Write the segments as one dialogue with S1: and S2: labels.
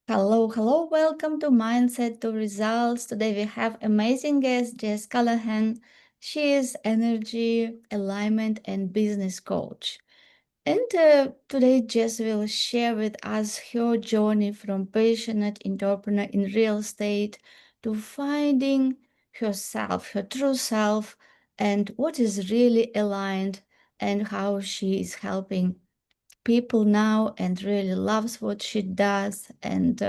S1: Hello, hello, welcome to Mindset to Results. Today we have amazing guest Jess Callahan. She is energy, alignment, and business coach. And today Jess will share with us her journey from passionate entrepreneur in real estate to finding herself, her true self, and what is really aligned and how she is helping people now and really loves what she does and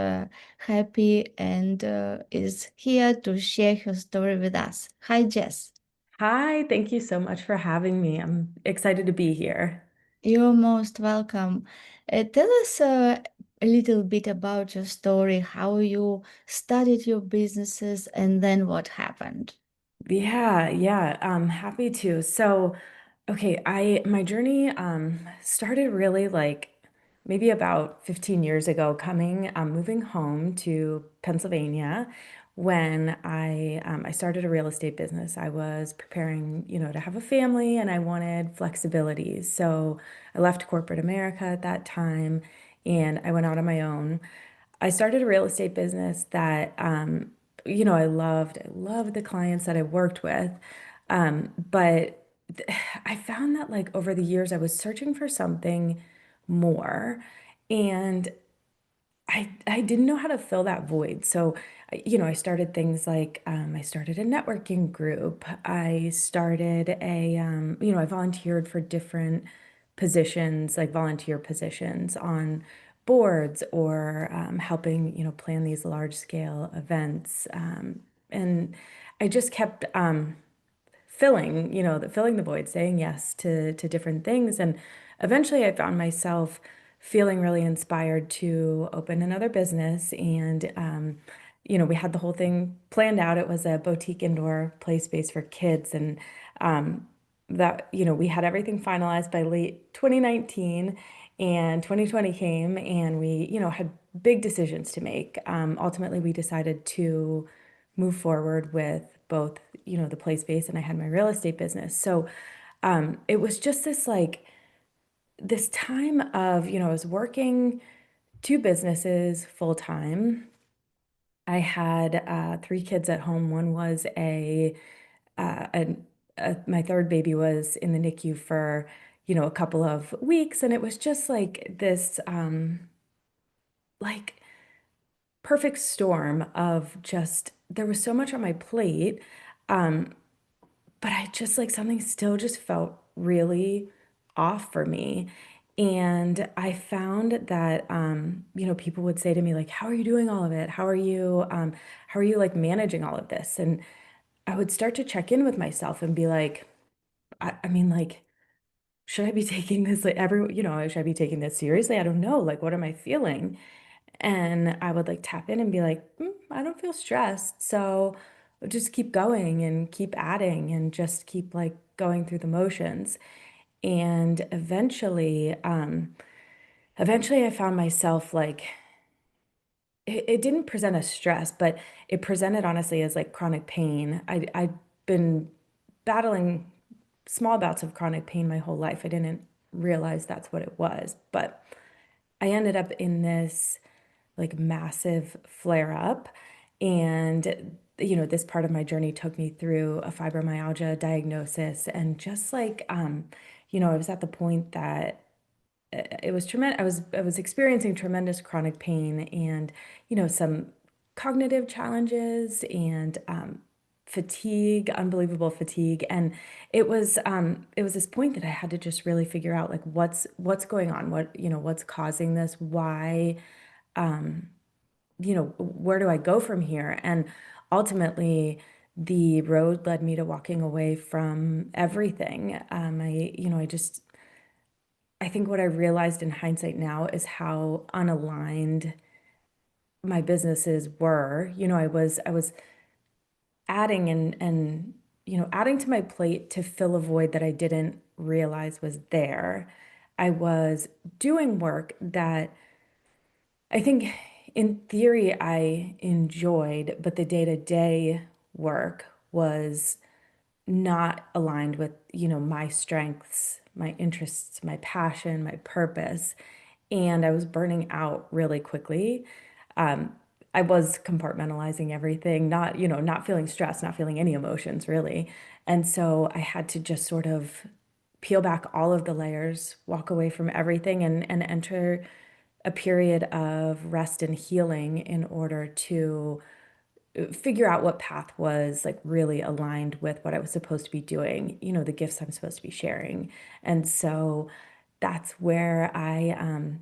S1: happy and is here to share her story with us. Hi, Jess.
S2: Hi, thank you so much for having me. I'm excited to be here.
S1: You're most welcome. Tell us a little bit about your story, how you started your businesses, and then what happened.
S2: Yeah, I'm happy to. Okay, my journey started really like maybe about 15 years ago, moving home to Pennsylvania when I started a real estate business. I was preparing, to have a family and I wanted flexibility. So I left corporate America at that time and I went out on my own. I started a real estate business that I loved. I loved the clients that I worked with. But I found that like over the years I was searching for something more and I didn't know how to fill that void. I started things like I started a networking group. I started I volunteered for different positions, like volunteer positions on boards or helping, plan these large scale events. And I just kept filling the void, saying yes to different things. And eventually I found myself feeling really inspired to open another business. And we had the whole thing planned out. It was a boutique indoor play space for kids. And um, we had everything finalized by late 2019 and 2020 came and we, had big decisions to make. Ultimately, we decided to move forward with both, the play space and I had my real estate business. It was just this time of, I was working two businesses full time. I had three kids at home. One was uh, a, my third baby was in the NICU for, a couple of weeks. And it was just like this, like perfect storm of just, there was so much on my plate. Um, but I just like something still just felt really off for me. And I found that, people would say to me, like, how are you doing all of it? How are you like managing all of this? And I would start to check in with myself and be like, I mean, like, should I be taking this like should I be taking this seriously? I don't know. Like, what am I feeling? And I would like tap in and be like, I don't feel stressed. So just keep going and keep adding and just keep like going through the motions. And eventually I found myself like, it didn't present as stress, but it presented honestly as like chronic pain. I'd been battling small bouts of chronic pain my whole life. I didn't realize that's what it was, but I ended up in this like massive flare up. And, this part of my journey took me through a fibromyalgia diagnosis. And just like, I was at the point that it was tremendous. I was experiencing tremendous chronic pain and, some cognitive challenges and fatigue, unbelievable fatigue. And it was this point that I had to just really figure out like what's going on, what's causing this, why, where do I go from here? And ultimately, the road led me to walking away from everything. I think what I realized in hindsight now is how unaligned my businesses were. I was adding and adding to my plate to fill a void that I didn't realize was there. I was doing work that I think in theory I enjoyed, but the day-to-day work was not aligned with, my strengths, my interests, my passion, my purpose. And I was burning out really quickly. um, I was compartmentalizing everything, not, not feeling stressed, not feeling any emotions really. And so I had to just sort of peel back all of the layers, walk away from everything, and enter a period of rest and healing in order to figure out what path was like really aligned with what I was supposed to be doing, the gifts I'm supposed to be sharing. And so that's where I am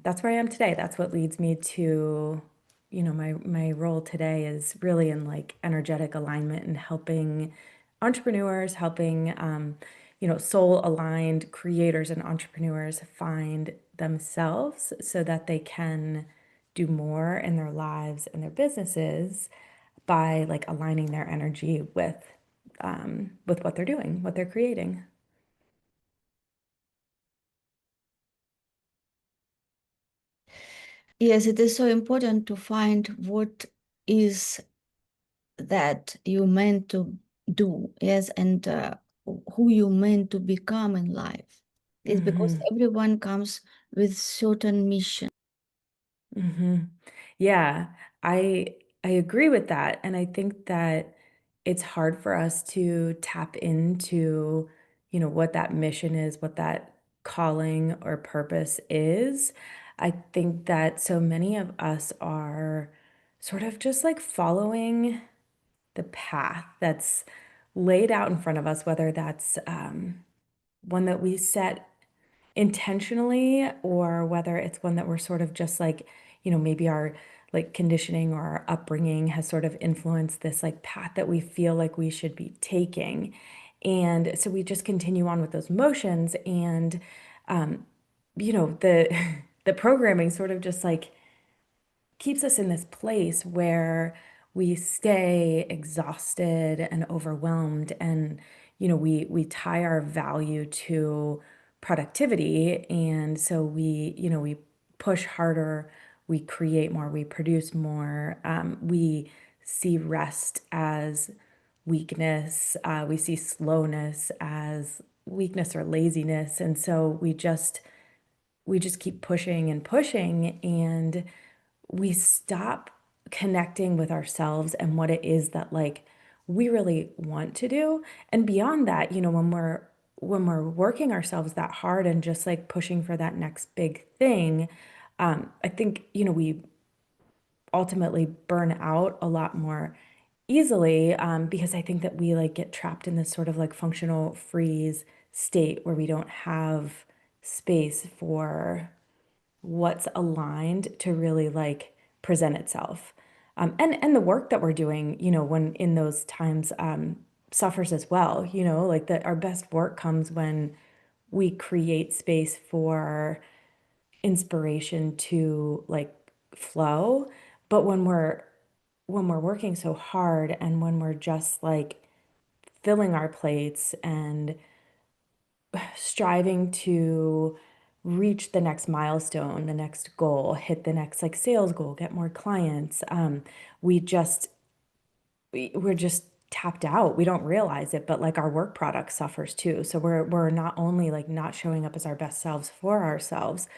S2: today. That's what leads me to, my role today is really in like energetic alignment and helping entrepreneurs, helping soul aligned creators and entrepreneurs find themselves so that they can do more in their lives and their businesses by like aligning their energy with what they're doing, what they're creating.
S1: Yes, it is so important to find what is that you meant to do, yes, and who you meant to become in life. It's because
S2: Hmm.
S1: everyone comes with certain mission.
S2: Hmm. Yeah, I I agree with that. And I think that it's hard for us to tap into, what that mission is, what that calling or purpose is. I think that so many of us are sort of just like following the path that's laid out in front of us, whether that's one that we set intentionally or whether it's one that we're sort of just like, maybe our like conditioning or our upbringing has sort of influenced this like path that we feel like we should be taking. And so we just continue on with those motions and um, the the programming sort of just like keeps us in this place where we stay exhausted and overwhelmed and we tie our value to productivity and so we push harder, we create more, we produce more, we see rest as weakness, we see slowness as weakness or laziness, and so we just keep pushing and pushing and we stop connecting with ourselves and what it is that like we really want to do. And beyond that, when we're working ourselves that hard and just like pushing for that next big thing, I think we ultimately burn out a lot more easily, because I think that we like get trapped in this sort of like functional freeze state where we don't have space for what's aligned to really like present itself. And the work that we're doing, when in those times, suffers as well, like that our best work comes when we create space for inspiration to like flow. But when we're working so hard and when we're just like filling our plates and striving to reach the next milestone, the next goal, hit the next like sales goal, get more clients. We just we're just tapped out. We don't realize it, but like our work product suffers too. So we're not only like not showing up as our best selves for ourselves,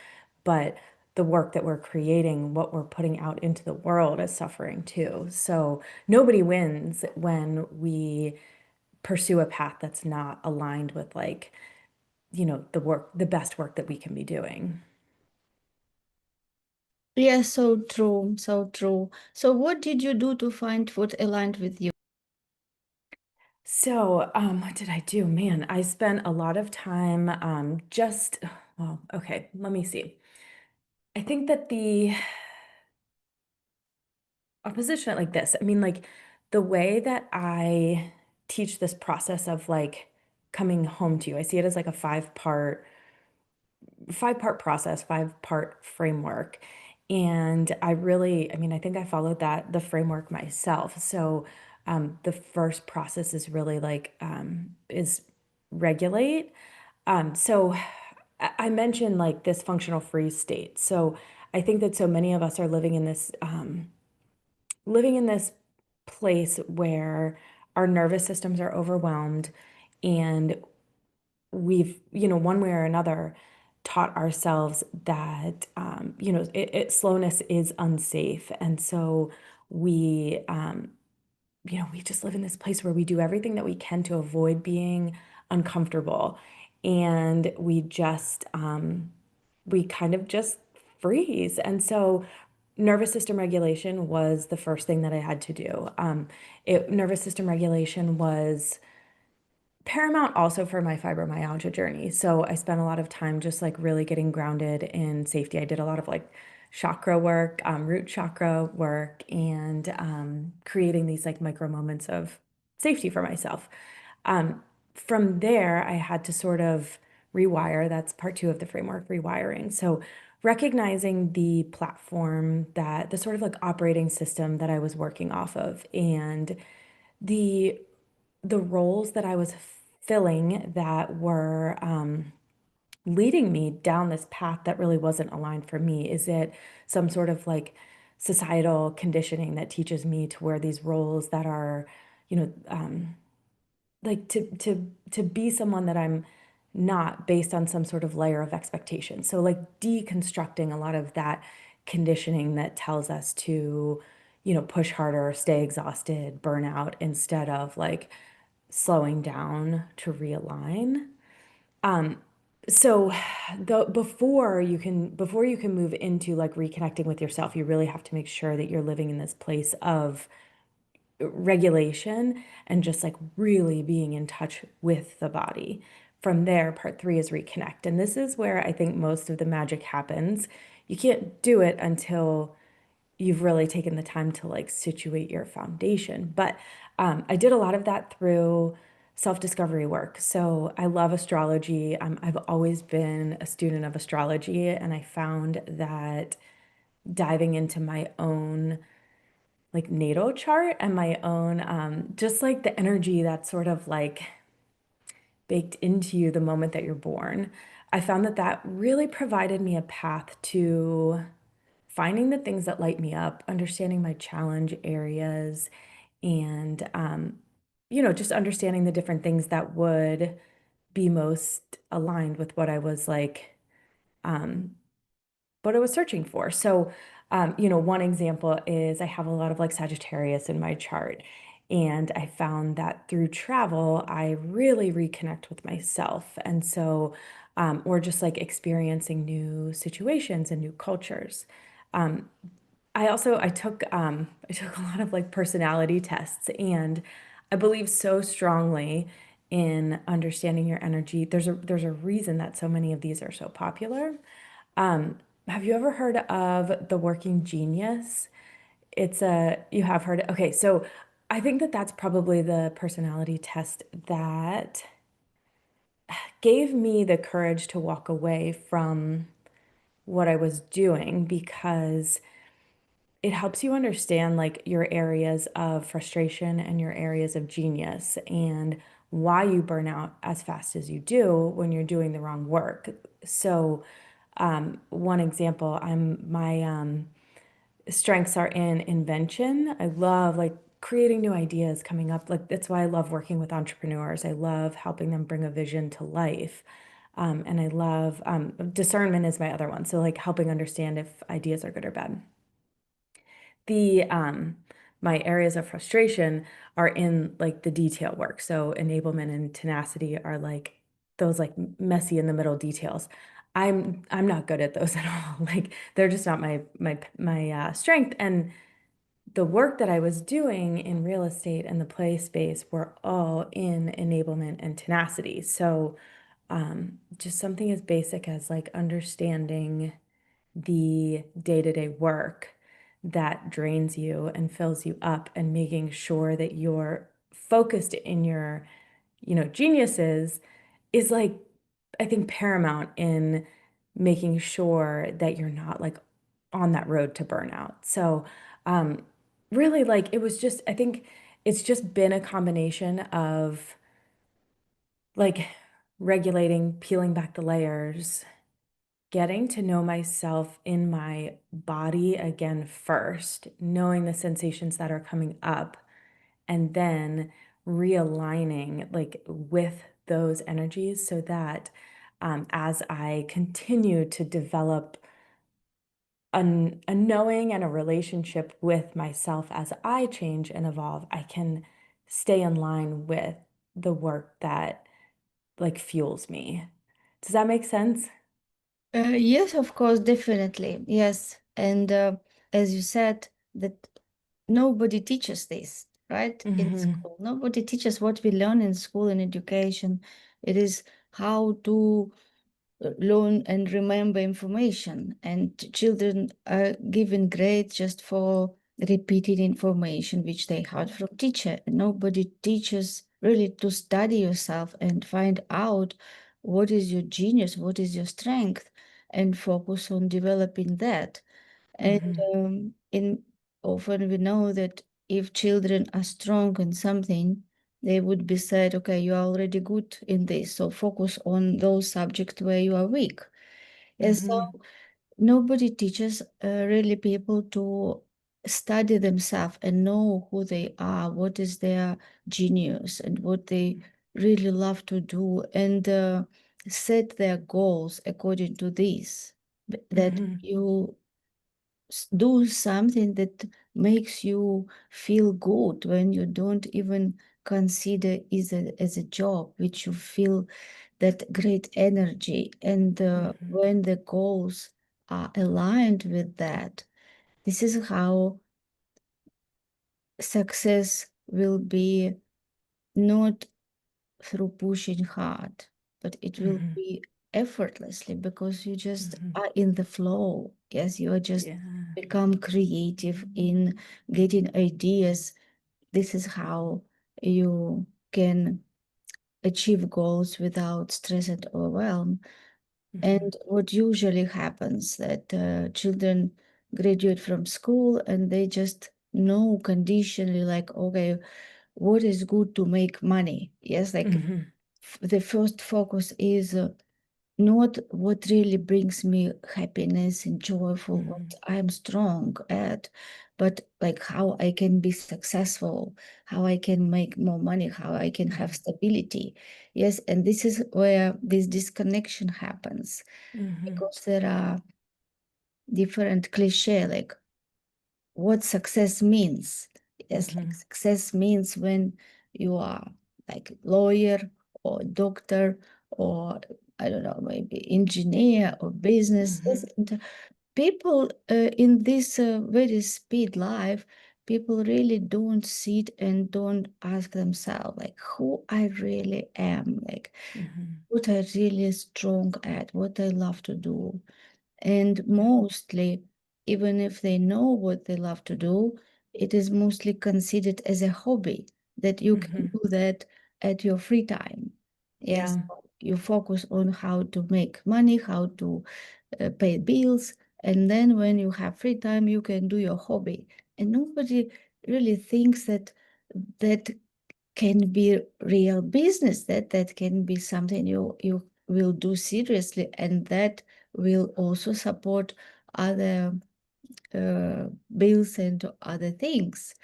S2: but the work that we're creating, what we're putting out into the world is suffering too. So nobody wins when we pursue a path that's not aligned with like the best work that we can be doing.
S1: Yes, so true, so true. So, what did you do to find what aligned with you?
S2: So, what did I do? Man, I spent a lot of time well, okay, let me see. I think that I'll position it like this. I mean, like the way that I teach this process of like coming home to you, I see it as like a five part process, five-part framework. And I mean, I think I followed the framework myself. So the first process is really like, is regulate. So I mentioned like this functional freeze state. So I think that so many of us are living in this place where our nervous systems are overwhelmed and we've, one way or another, taught ourselves that, slowness is unsafe. And so we, we just live in this place where we do everything that we can to avoid being uncomfortable. And we kind of just freeze. And so nervous system regulation was the first thing that I had to do. Nervous system regulation was paramount also for my fibromyalgia journey. So I spent a lot of time just like really getting grounded in safety. I did a lot of like chakra work, root chakra work, and creating these like micro moments of safety for myself. From there, I had to sort of rewire. That's part two of the framework, rewiring. So recognizing the platform that the sort of like operating system that I was working off of and the the roles that I was filling that were leading me down this path that really wasn't aligned for me. Is it some sort of like societal conditioning that teaches me to wear these roles that are, you know, like to be someone that I'm not based on some sort of layer of expectation. So like deconstructing a lot of that conditioning that tells us to, push harder, stay exhausted, burn out instead of like slowing down to realign. So before you can move into like reconnecting with yourself, you really have to make sure that you're living in this place of regulation and just like really being in touch with the body. From there, part three is reconnect. And this is where I think most of the magic happens. You can't do it until you've really taken the time to like situate your foundation. But I did a lot of that through self-discovery work. So I love astrology. I've always been a student of astrology, and I found that diving into my own like natal chart and my own just like the energy that's sort of like baked into you the moment that you're born, I found that that really provided me a path to finding the things that light me up, understanding my challenge areas, and just understanding the different things that would be most aligned with um, what I was searching for. So, one example is I have a lot of like Sagittarius in my chart. And I found that through travel, I really reconnect with myself. And so, or just like experiencing new situations and new cultures. Um, I took a lot of like personality tests, and I believe so strongly in understanding your energy. There's a reason that so many of these are so popular. Have you ever heard of the working genius? You have heard it. Okay, so I think that that's probably the personality test that gave me the courage to walk away from what I was doing, because it helps you understand like your areas of frustration and your areas of genius and why you burn out as fast as you do when you're doing the wrong work. So, one example, my strengths are in invention. I love like creating new ideas, coming up. Like that's why I love working with entrepreneurs. I love helping them bring a vision to life. And I love discernment is my other one. So like helping understand if ideas are good or bad. The My areas of frustration are in like the detail work. So enablement and tenacity are like those like messy in the middle details. I'm not good at those at all. Like they're just not my strength. And the work that I was doing in real estate and the play space were all in enablement and tenacity. So just something as basic as like understanding the day-to-day work that drains you and fills you up, and making sure that you're focused in your, geniuses is like, I think paramount in making sure that you're not like on that road to burnout. So, um, really like it was just, I think it's just been a combination of like regulating, peeling back the layers, getting to know myself in my body again first, knowing the sensations that are coming up, and then realigning like with those energies so that as I continue to develop a knowing and a relationship with myself as I change and evolve, I can stay in line with the work that like fuels me. Does that make sense?
S1: Yes, of course, definitely. Yes. And as you said, that nobody teaches this, right? In
S2: Mm-hmm.
S1: school. Nobody teaches what we learn in school and education. It is how to learn and remember information. And children are given grades just for repeated information which they had from teacher. Nobody teaches really to study yourself and find out what is your genius, what is your strength, and focus on developing that. And
S2: Mm-hmm.
S1: in often we know that if children are strong in something, they would be said, okay, you are already good in this, so focus on those subjects where you are weak. And so
S2: Mm-hmm.
S1: nobody teaches really people to study themselves and know who they are, what is their genius, and what they really love to do, and set their goals according to this. That
S2: Mm-hmm.
S1: you do something that makes you feel good when you don't even consider it as a job, which you feel that great energy. And
S2: Mm-hmm.
S1: when the goals are aligned with that, this is how success will be, not through pushing hard, but it will
S2: Mm-hmm.
S1: be effortlessly because you just
S2: Mm-hmm.
S1: are in the flow. Yes, you are just
S2: Yeah.
S1: become creative in getting ideas. This is how you can achieve goals without stress and overwhelm.
S2: Mm-hmm.
S1: And what usually happens that children graduate from school and they just know conditionally like, okay, what is good to make money? Yes, like
S2: Mm-hmm.
S1: the first focus is not what really brings me happiness and joyful, what
S2: Mm-hmm.
S1: I'm strong at, but like how I can be successful, how I can make more money, how I can have stability. Yes, and this is where this disconnection happens
S2: Mm-hmm.
S1: because there are different cliche like what success means. Yes, like
S2: Mm-hmm.
S1: success means when you are like lawyer or doctor or I don't know, maybe engineer or business. Yes,
S2: Mm-hmm.
S1: and people in this very speed life, people really don't sit and don't ask themselves like who I really am, like
S2: Mm-hmm.
S1: what I really strong at, what I love to do. And
S2: Yeah.
S1: mostly, even if they know what they love to do, it is mostly considered as a hobby that you can
S2: Mm-hmm.
S1: do that at your free time. Yes,
S2: Yeah.
S1: you focus on how to make money, how to pay bills, and then when you have free time, you can do your hobby. And nobody really thinks that that can be real business, that that can be something you will do seriously, and that will also support other bills and other things.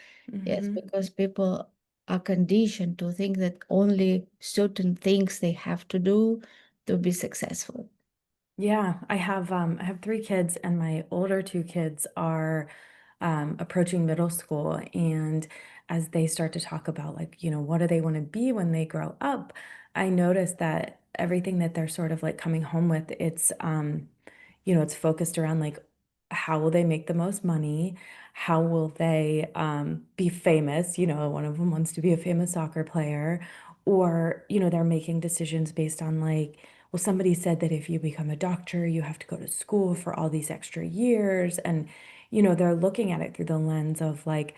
S1: Yes,
S2: Mm-hmm.
S1: because people are conditioned to think that only certain things they have to do to be successful.
S2: Yeah, I have three kids and my older two kids are approaching middle school, and as they start to talk about like, what do they want to be when they grow up, I notice that everything that they're sort of like coming home with, it's focused around like how will they make the most money? How will they be famous? One of them wants to be a famous soccer player, or, they're making decisions based on like, well, somebody said that if you become a doctor, you have to go to school for all these extra years. And, they're looking at it through the lens of like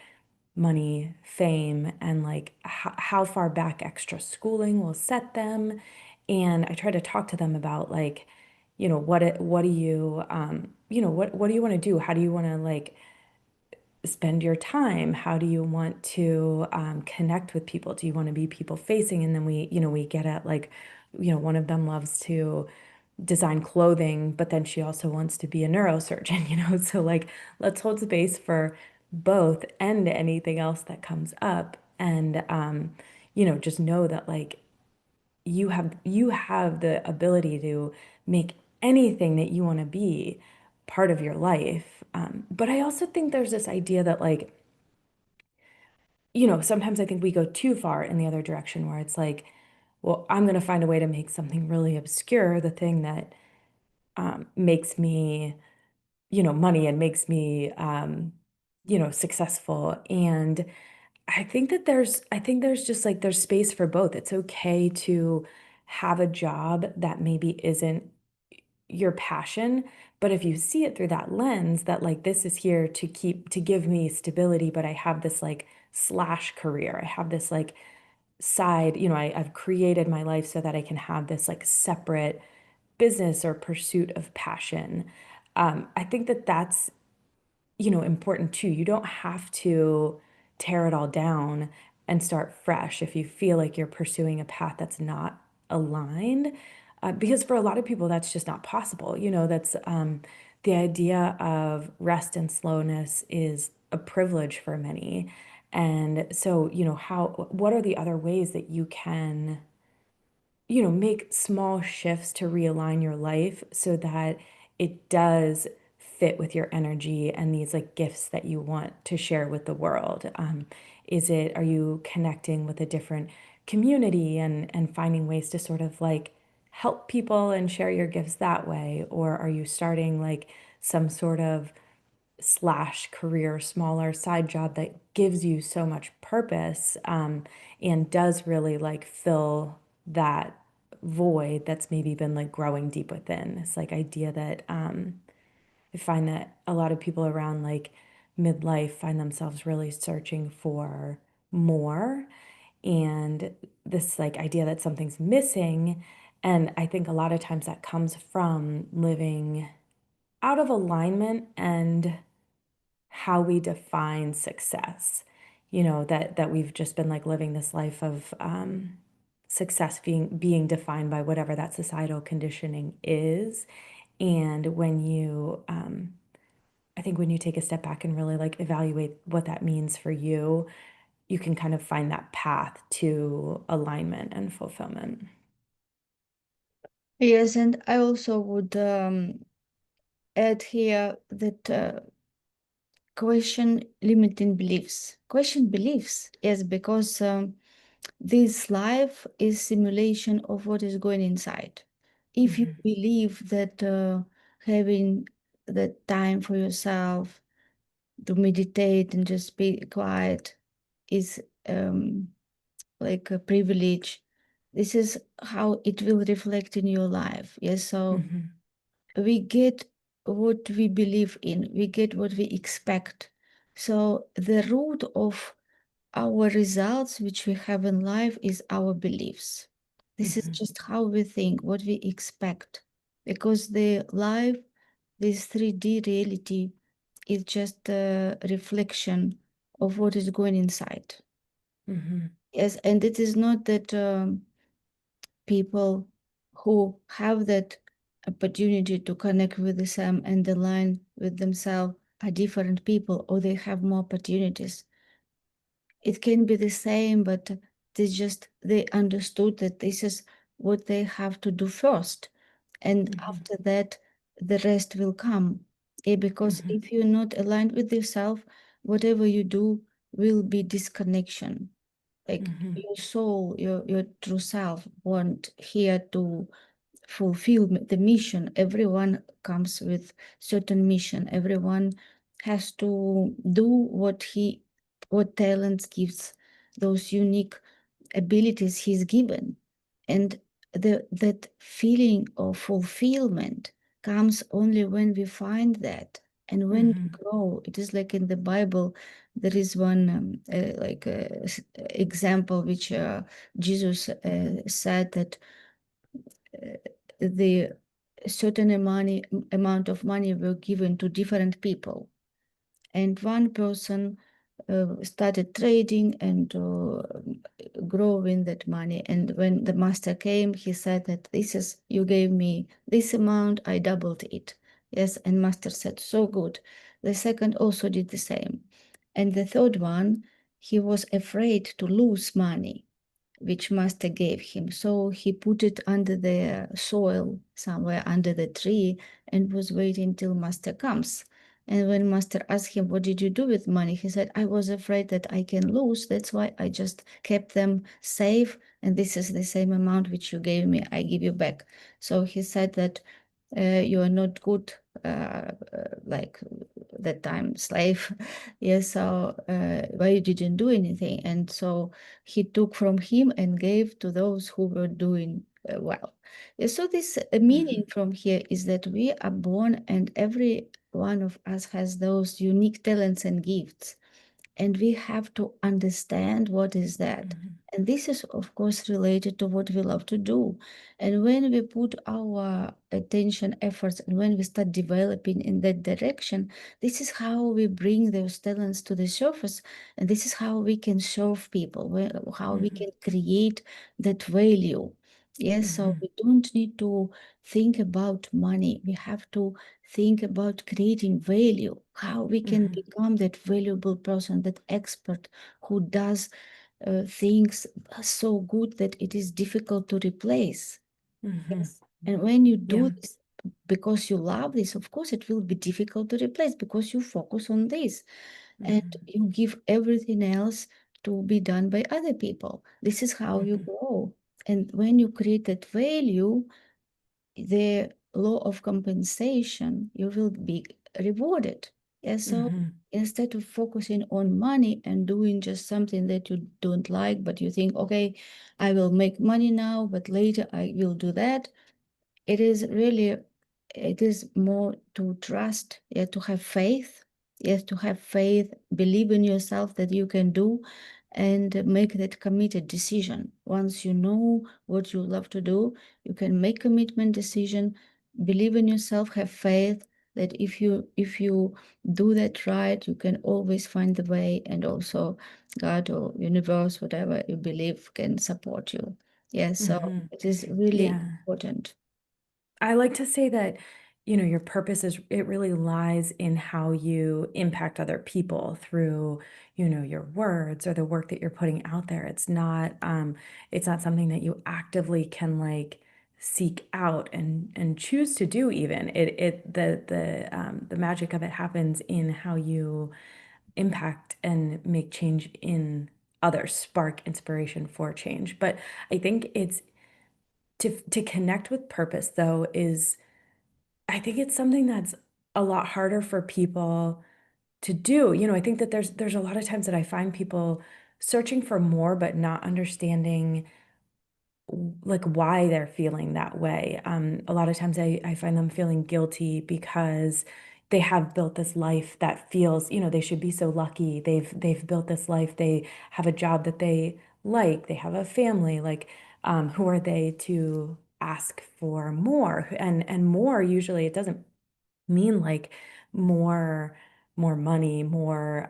S2: money, fame, and like how far back extra schooling will set them. And I try to talk to them about like, what do you, what do you want to do? How do you want to like spend your time? How do you want to connect with people? Do you want to be people facing? And then we get at like, one of them loves to design clothing, but then she also wants to be a neurosurgeon, So like, let's hold space for both and anything else that comes up. And, just know that like you have the ability to make anything that you want to be part of your life. But I also think there's this idea that like, sometimes I think we go too far in the other direction where it's like, well, I'm going to find a way to make something really obscure the thing that makes me, money and makes me, successful. And I think there's just like, there's space for both. It's okay to have a job that maybe isn't your passion, but if you see it through that lens that like this is here to give me stability, but I have this like slash career. I have this like side, I've created my life so that I can have this like separate business or pursuit of passion. I think that that's important too. You don't have to tear it all down and start fresh if you feel like you're pursuing a path that's not aligned. Because for a lot of people, that's just not possible. That's the idea of rest and slowness is a privilege for many. And so, what are the other ways that you can make small shifts to realign your life so that it does fit with your energy and these like gifts that you want to share with the world? Are you connecting with a different community and finding ways to sort of like help people and share your gifts that way? Or are you starting like some sort of slash career, smaller side job that gives you so much purpose, and does really like fill that void that's maybe been like growing deep within. This like idea that I find that a lot of people around like midlife find themselves really searching for more, and this like idea that something's missing. And I think a lot of times that comes from living out of alignment and how we define success. That we've just been like living this life of success being defined by whatever that societal conditioning is. And I think when you take a step back and really like evaluate what that means for you, you can kind of find that path to alignment and fulfillment.
S1: Yes, and I also would add here that question limiting beliefs. Question beliefs, yes, because this life is simulation of what is going inside. If you
S2: Mhm,
S1: believe that having the time for yourself to meditate and just be quiet is um, like a privilege, this is how it will reflect in your life. Yes, so
S2: mhm,
S1: we get what we believe in, we get what we expect. So the root of our results, which we have in life, is our beliefs. This is
S2: mhm,
S1: just how we think, what we expect. Because the life, this 3D reality, is just a reflection of what is going inside.
S2: mhm,
S1: Yes, and it is not that people who have that opportunity to connect with the Sam and align with themselves are different people or they have more opportunities. It can be the same, but they just they understood that this is what they have to do first. And
S2: mhm,
S1: after that, the rest will come. Because
S2: mhm,
S1: if you're not aligned with yourself, whatever you do will be disconnection. Like
S2: mhm,
S1: your soul, your true self want here to fulfill the mission. Everyone comes with certain mission. Everyone has to do what talents gives, those unique abilities he's given. And that feeling of fulfillment comes only when we find that and when we
S2: mhm,
S1: grow. It is like in the Bible, there is one example which Jesus said that the certain amount of money were given to different people, and one person started trading and growing that money. And when the master came, he said that this is you gave me this amount, I doubled it. Yes, and master said, so good. The second also did the same, and the third one, he was afraid to lose money which master gave him. So he put it under the soil somewhere under the tree and was waiting till master comes. And when master asked him, what did you do with money? He said, I was afraid that I can lose. That's why I just kept them safe. And this is the same amount which you gave me, I give you back. So he said that you are not good, like that time slave. Yes, so why you didn't do anything? And so he took from him and gave to those who were doing well. So this
S2: Mhm.
S1: meaning from here is that we are born and every one of us has those unique talents and gifts, and we have to understand what is that.
S2: Mhm.
S1: And this is of course related to what we love to do. And when we put our attention efforts and when we start developing in that direction, this is how we bring those talents to the surface, and this is how we can serve people, how we
S2: Mhm.
S1: can create that value. Yes, so
S2: Mhm.
S1: we don't need to think about money. We have to think about creating value, how we can
S2: Mhm.
S1: become that valuable person, that expert who does things so good that it is difficult to replace.
S2: Mhm.
S1: Yes. And when you do
S2: Yeah.
S1: this because you love this, of course, it will be difficult to replace because you focus on this and
S2: Mhm.
S1: you give everything else to be done by other people. This is how you
S2: Mhm.
S1: grow. And when you create that value, the law of compensation, you will be rewarded. Yeah, so
S2: Mhm.
S1: instead of focusing on money and doing just something that you don't like, but you think, okay, I will make money now, but later I will do that, it is really, it is more to trust, yeah, to have faith, yes, to have faith, believe in yourself that you can do, and make that committed decision. Once you know what you love to do, you can make commitment decision, believe in yourself, have faith that if you do that right, you can always find the way, and also God or universe, whatever you believe, can support you. Yes, so
S2: Mhm.
S1: it is really
S2: Yeah.
S1: important.
S2: I like to say that, you know, your purpose is it really lies in how you impact other people through, you know, your words or the work that you're putting out there. It's not something that you actively can like seek out and choose to do even. The magic of it happens in how you impact and make change in others, spark inspiration for change. But I think it's to connect with purpose though is I think it's something that's a lot harder for people to do. You know, I think that there's a lot of times that I find people searching for more but not understanding like why they're feeling that way. A lot of times I find them feeling guilty because they have built this life that feels, you know, they should be so lucky. They've built this life. They have a job that they like. They have a family. Like, who are they to ask for more? And more usually it doesn't mean like more more money, more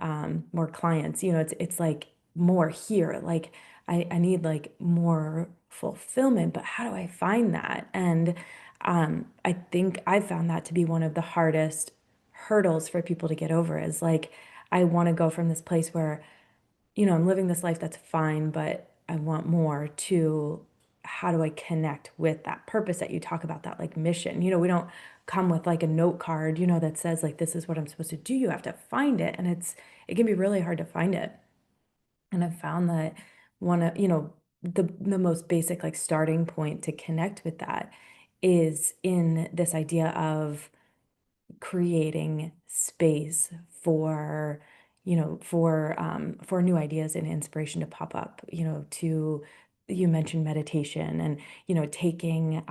S2: clients. You know, it's like more here. Like I need like more fulfillment, but how do I find that? And I think I found that to be one of the hardest hurdles for people to get over is like I want to go from this place where you know, I'm living this life that's fine, but I want more to how do I connect with that purpose that you talk about, that like mission? You know, we don't come with like a note card, you know, that says like this is what I'm supposed to do. You have to find it. And it can be really hard to find it. And I've found that one of, you know, the most basic like starting point to connect with that is in this idea of creating space for for new ideas and inspiration to pop up, you know, to you mentioned meditation and you know taking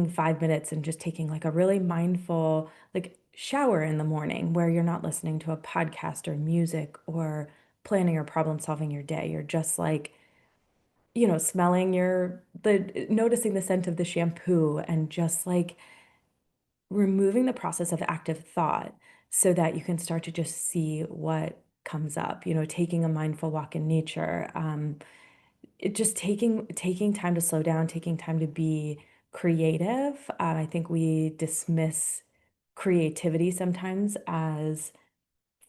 S2: 5 minutes and just taking like a really mindful like shower in the morning where you're not listening to a podcast or music or planning or problem solving your day. You're just like you know smelling your the noticing the scent of the shampoo and just like removing the process of active thought so that you can start to just see what comes up, you know, taking a mindful walk in nature, it just taking time to slow down, taking time to be creative. I think we dismiss creativity sometimes as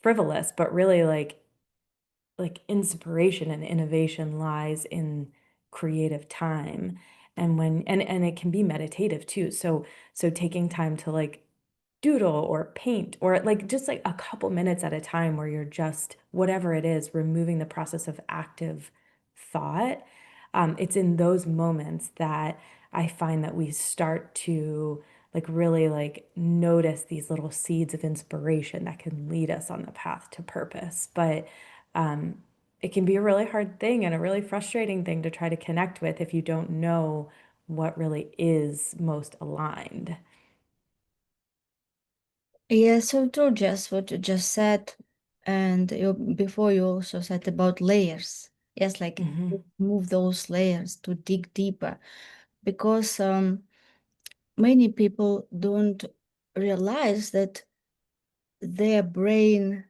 S2: frivolous, but really like like inspiration and innovation lies in creative time. And when and it can be meditative too. So taking time to like doodle or paint or like just like a couple minutes at a time where you're just whatever it is, removing the process of active thought. It's in those moments that I find that we start to like really like notice these little seeds of inspiration that can lead us on the path to purpose. But um, it can be a really hard thing and a really frustrating thing to try to connect with if you don't know what really is most aligned.
S1: Yeah, so true, Jess, what you just said. And before you also said about layers. Yes, like
S2: Hmm.
S1: move those layers to dig deeper because many people don't realize that their brain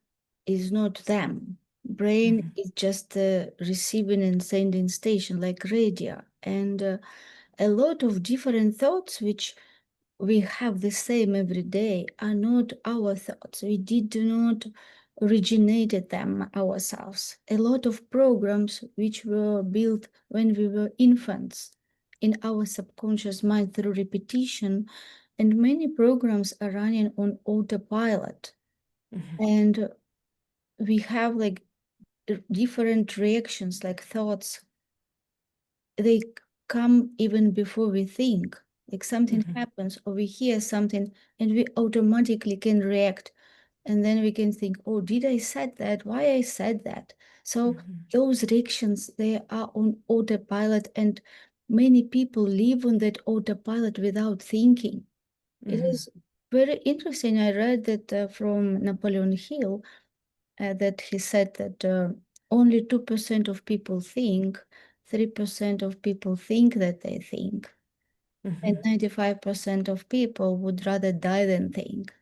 S1: is not them. Brain
S2: Hmm.
S1: is just a receiving and sending station like radio. And a lot of different thoughts which we have the same every day are not our thoughts. We did not originated them ourselves. A lot of programs which were built when we were infants in our subconscious mind through repetition, and many programs are running on autopilot.
S2: Hmm.
S1: And we have like different reactions, like thoughts they come even before we think. Like something
S2: Hmm.
S1: happens or we hear something and we automatically can react. And then we can think, oh, did I said that? Why I said that? So
S2: Hmm.
S1: those reactions, they are on autopilot and many people live on that autopilot without thinking. It
S2: Hmm.
S1: is very interesting. I read that from Napoleon Hill that he said that only 2% of people think, 3% of people think that they think, and
S2: Hmm.
S1: 95% of people would rather die than think.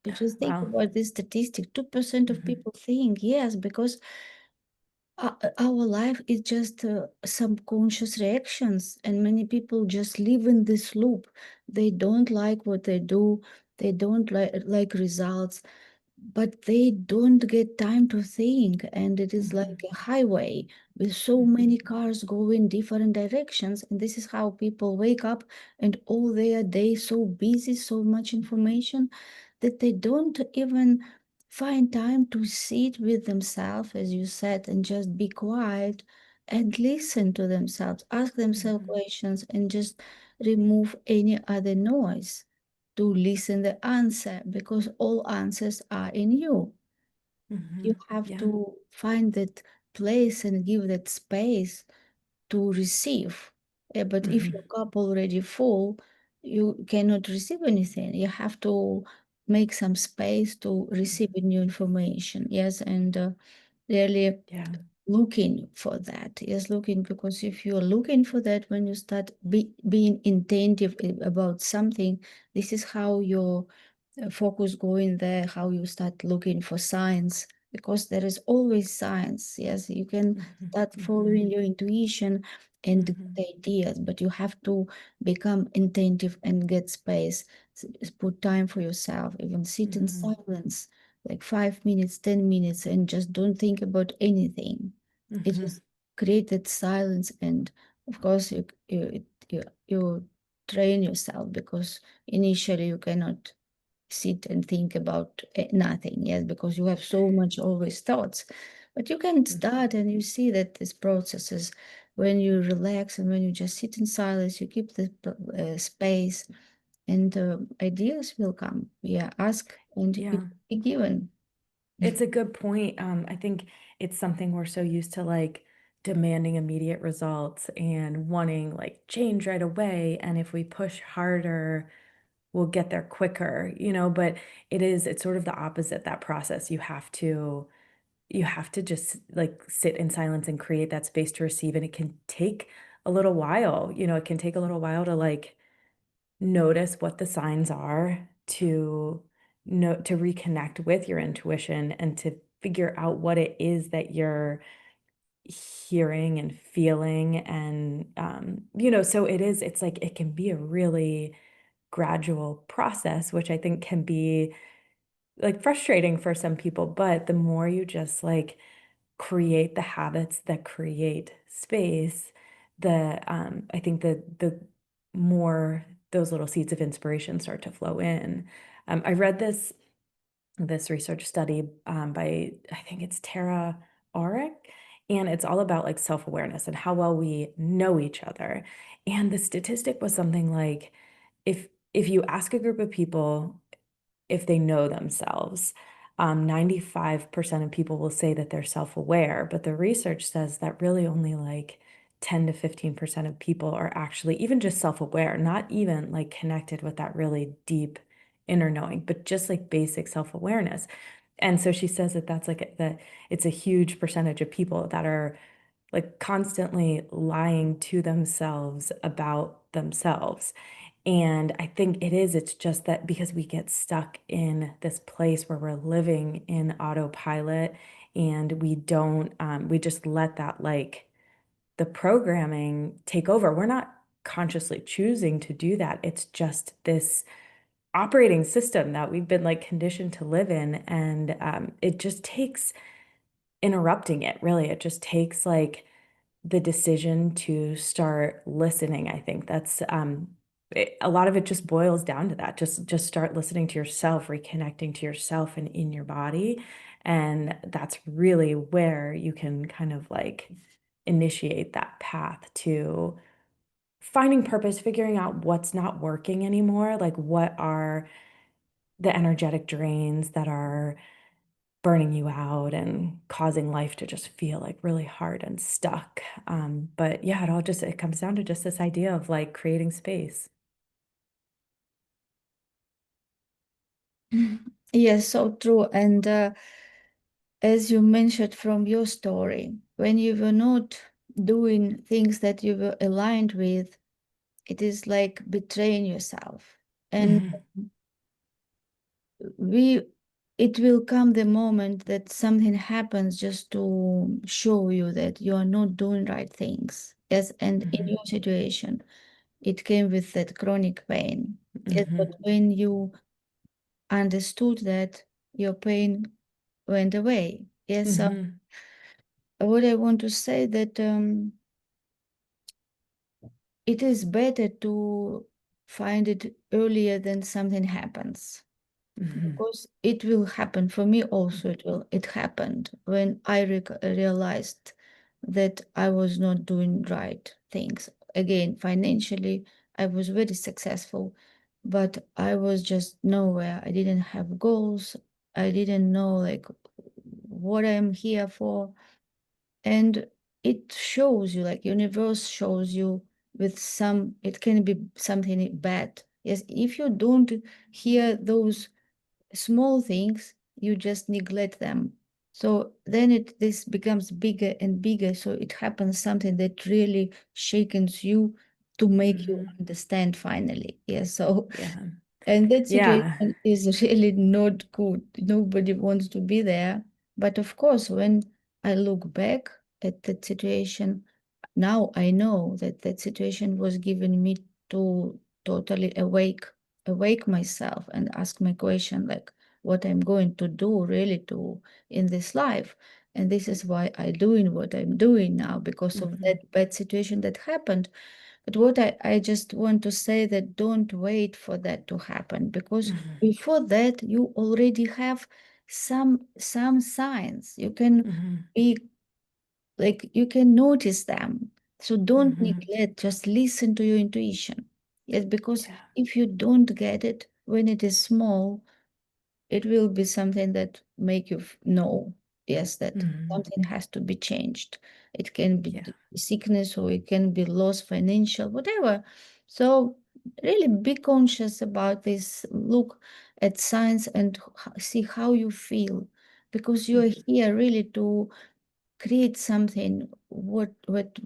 S1: You just think
S2: Wow.
S1: about this statistic 2% of
S2: Hmm.
S1: people think, yes, because our life is just subconscious reactions, and many people just live in this loop. They don't like what they do, they don't like results, but they don't get time to think, and it is
S2: Hmm.
S1: like a highway with so
S2: Hmm.
S1: many cars go in different directions, and this is how people wake up and all their day so busy, so much information that they don't even find time to sit with themselves, as you said, and just be quiet and listen to themselves, ask themselves
S2: Hmm.
S1: questions, and just remove any other noise to listen the answer because all answers are in you. You
S2: Hmm.
S1: have
S2: Yeah.
S1: to find that place and give that space to receive. But if
S2: Hmm.
S1: your cup already full, you cannot receive anything. You have to make some space to receive new information. Yes, and really
S2: Yeah.
S1: looking for that. Yes, looking because if you are looking for that, when you start being attentive about something, this is how your focus going there, how you start looking for signs, because there is always signs. Yes, you can
S2: Hmm.
S1: start
S2: Hmm.
S1: following your intuition and
S2: Hmm.
S1: the ideas, but you have to become attentive and get space. Put time for yourself, even sit in
S2: Hmm.
S1: silence, like 5 minutes, 10 minutes, and just don't think about anything. It
S2: Hmm.
S1: just created silence, and of course you train yourself because initially you cannot sit and think about nothing, yes, because you have so much always thoughts. But you can start and you see that this process is when you relax and when you just sit in silence, you keep the space and ideas will come. Yeah, ask and it
S2: Yeah.
S1: will be given.
S2: It's a good point. I think it's something we're so used to like demanding immediate results and wanting like change right away. And if we push harder, we'll get there quicker, but it's sort of the opposite, that process. You have to just like sit in silence and create that space to receive. And it can take a little while, it can take a little while to like notice what the signs are, to know, to reconnect with your intuition and to figure out what it is that you're hearing and feeling. And so it's like it can be a really gradual process, which I think can be like frustrating for some people. But the more you just like create the habits that create space, the I think the more those little seeds of inspiration start to flow in. I read this research study by, I think it's Tara Auric, and it's all about like self-awareness and how well we know each other. And the statistic was something like, if you ask a group of people if they know themselves, 95% of people will say that they're self-aware, but the research says that really only like 10 to 15% of people are actually even just self-aware, not even like connected with that really deep inner knowing, but just like basic self-awareness. And so she says that that's like that it's a huge percentage of people that are like constantly lying to themselves about themselves. And I think it's just that because we get stuck in this place where we're living in autopilot and we don't, we just let that like the programming take over. We're not consciously choosing to do that. It's just this operating system that we've been like conditioned to live in. And it just takes interrupting it, really. It just takes like the decision to start listening. I think that's a lot of it just boils down to that. Just start listening to yourself, reconnecting to yourself and in your body. And that's really where you can kind of like initiate that path to finding purpose, figuring out what's not working anymore, like what are the energetic drains that are burning you out and causing life to just feel like really hard and stuck. But yeah, it comes down to just this idea of like creating space.
S1: Yes, so true. And as you mentioned from your story, when you were not doing things that you were aligned with, it is like betraying yourself. And
S2: Hmm.
S1: we it will come the moment that something happens just to show you that you are not doing right things. Yes, and in
S2: Hmm.
S1: your situation, it came with that chronic pain. Yes, but
S2: Hmm.
S1: when you understood that, your pain went away. Yes, so
S2: Hmm.
S1: what I want to say that it is better to find it earlier than something happens,
S2: Hmm.
S1: because it will happen for me also. It happened when I realized that I was not doing right things. Again, financially, I was very successful, but I was just nowhere. I didn't have goals. I didn't know like what I'm here for. And it shows you, like universe shows you with some, it can be something bad. Yes, if you don't hear those small things, you just neglect them. So then this becomes bigger and bigger. So it happens something that really shakens you to make you
S2: Hmm.
S1: understand finally. Yes. So
S2: Yeah.
S1: and that
S2: Yeah.
S1: situation is really not good. Nobody wants to be there. But of course, when I look back at that situation, now I know that that situation was given me to totally awake myself and ask my question like what I'm going to do really to in this life. And this is why I'm doing what I'm doing now because of
S2: Hmm.
S1: that bad situation that happened. But what I just want to say that don't wait for that to happen, because
S2: Hmm.
S1: before that you already have some signs. You can
S2: Hmm.
S1: be like you can notice them. So don't
S2: Hmm.
S1: neglect, just listen to your intuition. Yes, because
S2: Yeah.
S1: if you don't get it when it is small, it will be something that make you know, yes, that
S2: Hmm.
S1: something has to be changed. It can be
S2: Yeah.
S1: sickness or it can be loss financial, whatever. So really be conscious about this. Look at signs and see how you feel, because you are
S2: Hmm.
S1: here really to create something what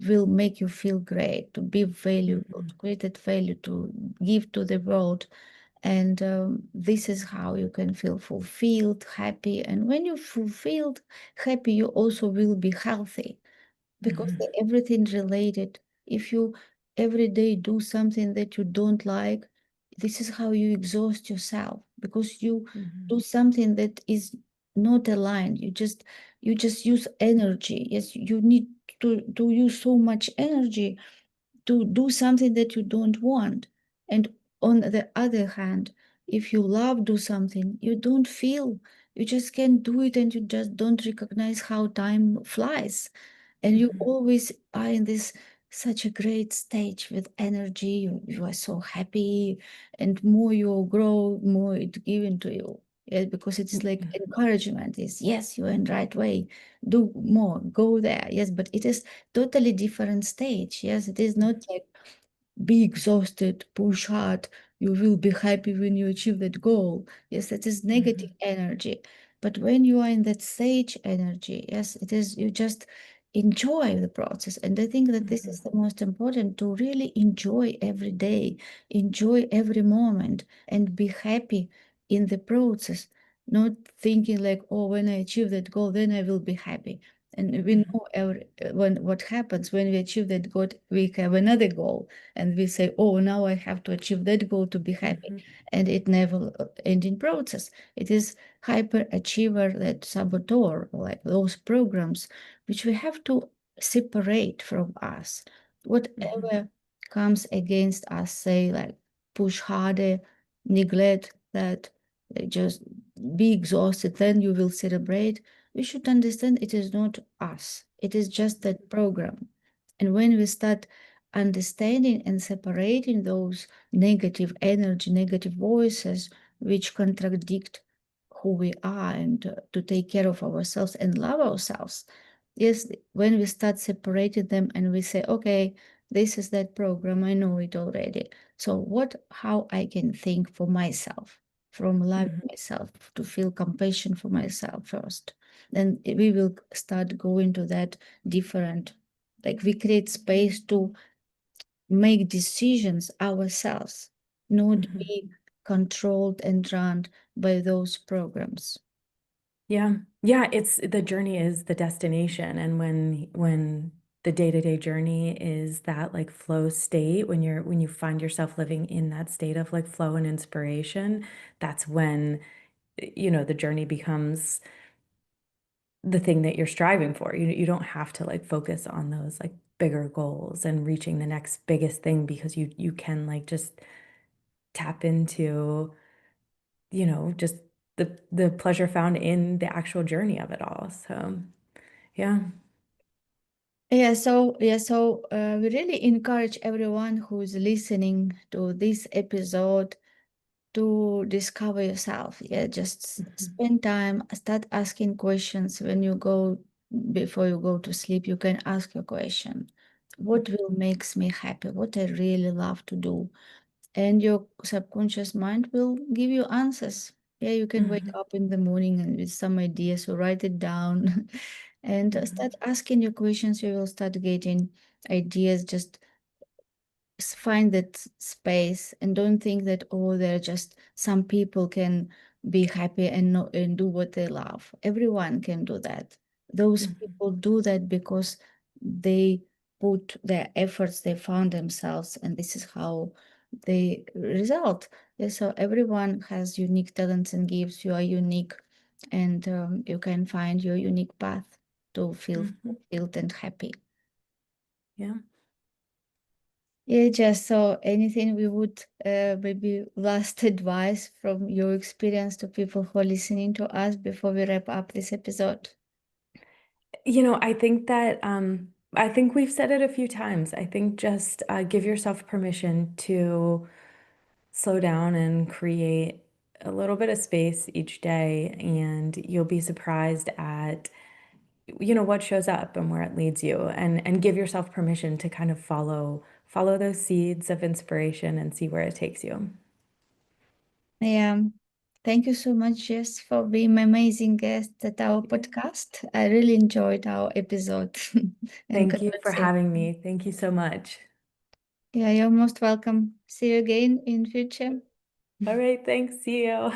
S1: will make you feel great, to be valuable,
S2: Hmm.
S1: to create that value, to give to the world. And this is how you can feel fulfilled, happy. And when you're fulfilled, happy, you also will be healthy, because
S2: Hmm.
S1: everything related. If you every day do something that you don't like, this is how you exhaust yourself, because you
S2: Hmm.
S1: do something that is not aligned. You just use energy. Yes, you need to use so much energy to do something that you don't want. And on the other hand, if you love do something, you don't feel, you just can't do it, and you just don't recognize how time flies. And you
S2: Mhm.
S1: always are in this such a great stage with energy. You are so happy, and more you grow, more it's given to you. Yeah, because it's like
S2: Mhm.
S1: encouragement is, yes, you're in right way, do more, go there. Yes, but it is totally different stage. Yes, it is not like be exhausted, push hard, you will be happy when you achieve that goal. Yes, that is negative
S2: Mhm.
S1: energy. But when you are in that sage energy, yes, it is, you just enjoy the process. And I think that this is
S2: Mhm.
S1: the most important, to really enjoy every day, enjoy every moment, and be happy in the process, not thinking like, oh, when I achieve that goal, then I will be happy. And we
S2: Mhm.
S1: know when what happens when we achieve that goal, we have another goal, and we say, oh, now I have to achieve that goal to be happy.
S2: Mhm.
S1: And it never ending process. It is hyperachiever, that saboteur, like those programs, which we have to separate from us.
S2: Mhm.
S1: Whatever comes against us, say like push harder, neglect that, just be exhausted, then you will celebrate. We should understand it is not us. It is just that program. And when we start understanding and separating those negative energy, negative voices which contradict who we are, and to take care of ourselves and love ourselves. Yes, when we start separating them and we say, okay, this is that program, I know it already. So how I can think for myself, from loving
S2: Mhm.
S1: myself, to feel compassion for myself first. Then we will start going to that different, like we create space to make decisions ourselves, not
S2: Mhm.
S1: be controlled and run by those programs.
S2: Yeah. Yeah, it's the journey is the destination, and when the day-to-day journey is that, like, flow state, when you find yourself living in that state of, like, flow and inspiration, that's when, the journey becomes the thing that you're striving for. You don't have to, like, focus on those, like, bigger goals and reaching the next biggest thing, because you can, like, just tap into, just the pleasure found in the actual journey of it all. So, yeah.
S1: We really encourage everyone who is listening to this episode to discover yourself. Yeah, just
S2: Mhm.
S1: spend time, start asking questions when you go, before you go to sleep. You can ask your question. What will makes me happy? What I really love to do? And your subconscious mind will give you answers. Yeah, you can wake
S2: Mhm.
S1: up in the morning and with some ideas, so write it down and
S2: Mhm.
S1: start asking your questions. You will start getting ideas. Just find that space and don't think that, oh, they're just some people can be happy and not and do what they love. Everyone can do that. Those
S2: Mhm.
S1: people do that because they put their efforts, they found themselves, and this is how they result. Yeah, so everyone has unique talents and gifts. You are unique, and you can find your unique path to feel
S2: Mhm.
S1: fulfilled and happy.
S2: Yeah.
S1: Yeah, just so anything we would maybe last advice from your experience to people who are listening to us before we wrap up this episode.
S2: I think we've said it a few times. I think just, give yourself permission to slow down and create a little bit of space each day, and you'll be surprised at, what shows up and where it leads you, and give yourself permission to kind of follow those seeds of inspiration and see where it takes you.
S1: Yeah. Thank you so much, Jess, for being my amazing guest at our
S2: Yeah.
S1: podcast. I really enjoyed our episode and
S2: Thank you for
S1: conversation.
S2: having me. Thank you so much.
S1: Yeah, you're most welcome. See you again in future.
S2: All right, thanks. See you.